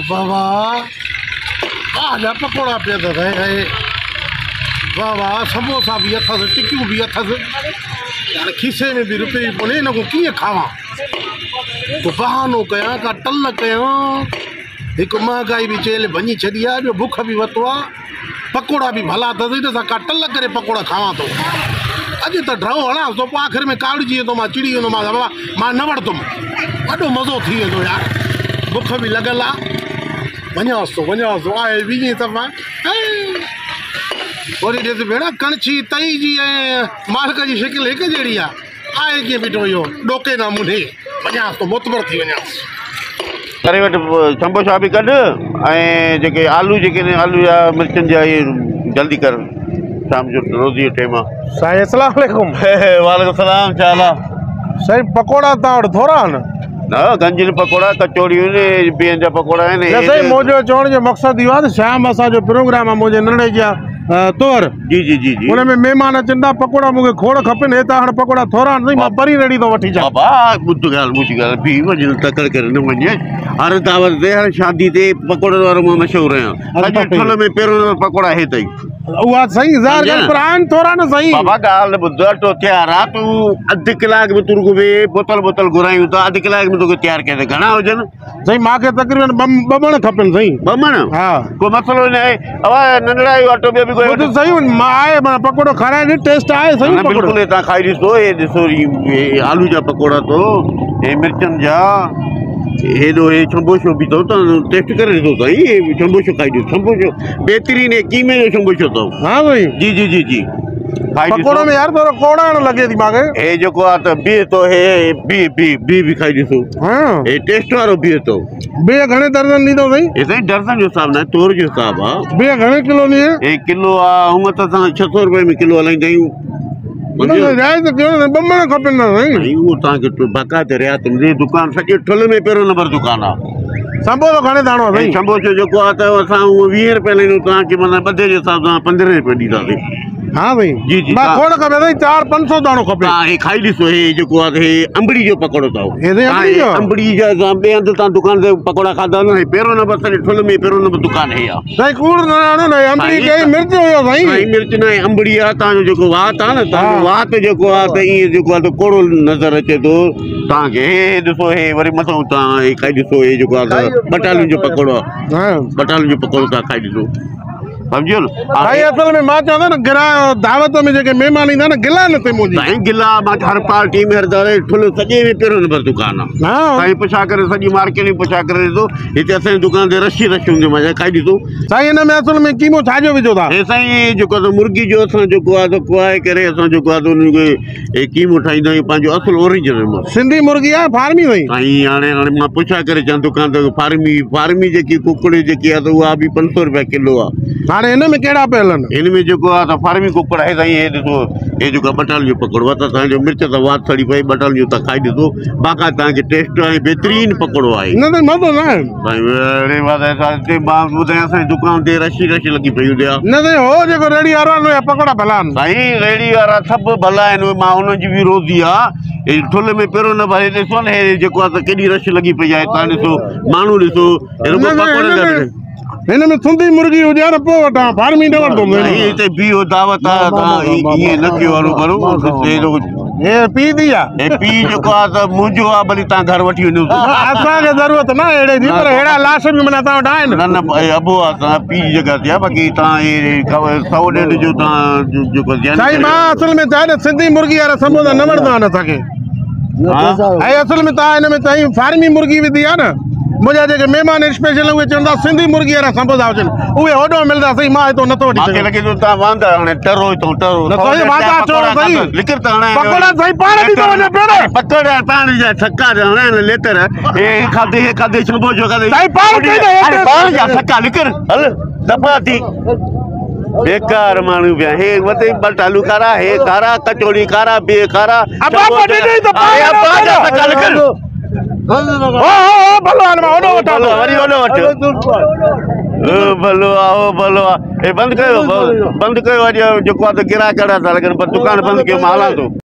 बाबा आजा पकोड़ा पे बाबा समोसा भी अथस टिक्कियूं भी अथस यार खीसे में भी रुपये भी कोन्हे हिन को कीअं खावां तो बहानो कयां का टल कयां हिकु महांगाई भी चेल भञी छॾी आहे ॿियो बुख बि वरितो आहे पकोड़ा भी भला अथसि हिन सां का टल करे पकोड़ा खावां थो अॼु त ड्रओ हणांसि थो पोइ आख़िर में कावड़िजी वेंदो मां चिड़ी वेंदो बाबा मां न वठंदुमि वॾो मज़ो थी वेंदो यार बुख भी लॻल आहे वञांसि थो आहे वीह दफ़ा वरी ॾिस भेण कणछी तई जी ऐं मालिक जी शिकिल हिकु जहिड़ी आहे कीअं बीठो इहो ॾोके न मुंडे वञांसि थो मोतबर थी वञांसि करे वटि संबोसा बि कढ ऐं जेके आलू जेके आलू या मिर्चनि जा इहे जल्दी कर शाम जो रोज़ी जो टाइम आहे साईं अस्सलाम वालेकुम वालेकुम सलाम छा हाल आहे साईं पकोड़ा तव्हां वटि थोरा आहिनि न गंजिल पकोड़ा कचौड़ियूं आहिनि बिहनि जा पकोड़ा आहिनि साईं मुंहिंजो चवण जो मक़सदु इहो आहे त शाम असांजो प्रोग्राम आहे मुंहिंजे नंढे जा तौर जी जी जी जी हुन में महिमान अचनि था पकोड़ा मूंखे खोड़ खपनि हे त हाणे पकोड़ा थोरा आहिनि मां परी रेडी थो वठी अचां बाबा ॿुध ॻाल्हि मुंहिंजी ॻाल्हि बीह वञ तकड़ करे न वञे हर दावत ते हर शादी ते पकोड़े वारो मां मशहूरु आहियां सॼे ठुल में पहिरियों पकोड़ा हे अथई उहा सही ज़ाहिर ॻाल्हि पर आहिनि थोरा न सही बाबा ॻाल्हि ॿुध अटो तयारु आहे तूं अधु कलाक में तुर घुमे बोतल घुरायूं था अधु कलाक में तोखे तयारु कया घणा हुजनि साईं मूंखे तक़रीबन ॿ मण खपनि साईं ॿ मण हा को मसइलो न आहे अवा नंढड़ा अटो ॿियो बि कोई सही मां आहे माना पकोड़ो खाराए ॾे टेस्ट आहे सही बिल्कुलु तव्हां खाई ॾिसो हे ॾिसो आलू जा पकोड़ा अथव हे मिर्चनि जा हेॾो हे छंबोशो बि अथव तव्हां टेस्ट करे ॾिसो साईं हे छंबोशो खाई ॾिसो छंबोशो बहितरीन कीमे जो छंबोशो अथव हा भाई जी जी जी जी पकोड़े में यार थोरो कोड़ाइण लॻे थी मूंखे हे जेको आहे त बीह थो हे बीह बि खाई ॾिसो हे टेस्ट वारो बीह अथव बीह घणे दर्जन ॾींदो साईं हे साईं दर्जन जो हिसाब न आहे तोर जो हिसाब आहे बीह घणे किलो ॾींहुं हे किलो आहे हूअं त असां 600 रुपए में किलो हलाईंदा आहियूं ॿ मण खपनि न साईं उहो तव्हांखे बाक़ाइदे रियायत मिले दुकानु सॼे ठुल में पहिरियों नंबर दुकानु आहे संबोसो घणे दाणो आहे साईं संबोसो जेको आहे त असां उहो 20 रुपए लाईंदो तव्हांखे माना ॿधे जे हिसाब सां 15 रुपए ॾींदासीं हा भाई जी जी मां खोड़ खपे साईं 400-500 दाणो खपे हा हे खाई ॾिसो हे जेको आहे हे अंबड़ी जो पकोड़ो अथव अंबड़ी जा ॿिए हंधि तव्हां दुकान ते पकोड़ा खाधा न पहिरियों नंबर सॼे ठुल में पहिरियों नंबर दुकानु हे आहे साईं कूड़ न अंबड़ी कई मिर्च हुयो साईं मिर्च न आहे अंबड़ी आहे तव्हांजो जेको वात आहे न तव्हांजो वात जेको आहे त ईअं जेको आहे त कोड़ो नज़र अचे थो तव्हांखे हे ॾिसो हे वरी मथां तव्हां हे खाई ॾिसो हे जेको आहे बटालियुनि जो पकोड़ो आहे बटालियुनि जो पकोड़ो तव्हां खाई ॾिसो सम्झो न भाई असल में मां चवंदो न गिरा दावत में जेके महिमान ईंदा न गिला न थिए मुंहिंजी साईं गिला मां हर पार्टी में हर दौरे ठुल सॼे में पहिरियों नंबर दुकानु आहे साईं पुछा करे सॼी मार्केट में पुछा करे ॾिसो हिते असांजी दुकान ते रशी हूंदी मां खाई ॾिसो साईं हिन में असल में कीमो छाजो विझो था हे साईं जेको आहे मुर्गी जो असां जेको आहे त कुआए करे असां जेको आहे त उनखे हे कीमो ठाहींदा आहियूं पंहिंजो असुल ओरिजिनल सिंधी मुर्गी आहे फार्मी साईं साईं हाणे मां पुछा करे चवां दुकान ते फार्मी जेकी कुकड़ी जेकी आहे त उहा बि 500 रुपया किलो आहे हाणे हिन में कहिड़ा पिया हलनि हिन में जेको आहे त फार्मी कुकड़ आहे साईं हे ॾिसो हे जेको बटाल जो पकोड़ो आहे त तव्हांजो मिर्च त वात सड़ी पई बटाल जो तव्हां खाई ॾिसो बाक़ाइदा तव्हांखे टेस्ट आहे बहितरीन पकोड़ो आहे न त मज़ो न आहे साईं मां ॿुधायां असांजी दुकान ते रशी लॻी पई हूंदी आहे न साईं हो जेको रेड़ी वारा आहिनि पकोड़ा भला आहिनि साईं रेड़ी वारा सभु भला आहिनि मां हुनजी बि रोज़ी आहे हे ठुल में पहिरियों न भले ॾिसो न हे जेको आहे त केॾी रश लॻी पई आहे तव्हां ॾिसो माण्हू ॾिसो हिन में सिंधी मुर्गी हुजे न पोइ वठां फार्मी न वठंदुमि हिते बीहो दावत आहे ईअं न कयो वारो करो हे पीउ थी आहे हे पीउ जेको आहे त मुंहिंजो आहे भली तव्हां घर वठी वञो असांखे ज़रूरत न अहिड़े जी पर अहिड़ा लाश बि माना तव्हां वटि आहिनि न न अबो आहे तव्हां पीउ जी जॻह ते आहे बाक़ी तव्हां हे 100-150 जो तव्हां जेको साईं मां असल में छा सिंधी मुर्गी वारा समोसा न वणंदा आहिनि असांखे ऐं असल में तव्हां हिन में साईं फार्मी मुर्गी विधी आहे न मुंहिंजा जेके महिमान स्पेशल उहे चवंदा सिंधी मुर्गी वारा समोसा हुजनि उहे होॾो मिलंदा साईं मां हितो नथो वठी मूंखे लॻे थो तव्हां वांदा हाणे टरो हितो टरो लिकर त हाणे पकोड़ा साईं पाण बि थो वञे पहिरियों पकोड़ा पाण जा छक्का हाणे लेतर हे खाधे छंबो जो खाधे साईं पाण जा छक्का लिकर हल दफ़ा थी बेकार माण्हू पिया हे वधे बटालू खारा हे खारा कचौड़ी खारा बीह खारा भलो माल मां ओॾो वठां थो वरी ओॾो वठ भलो आहे हे बंदि कयो अॼु जेको आहे त गिराक था लॻनि पर दुकान बंदि कयो मां हलां थो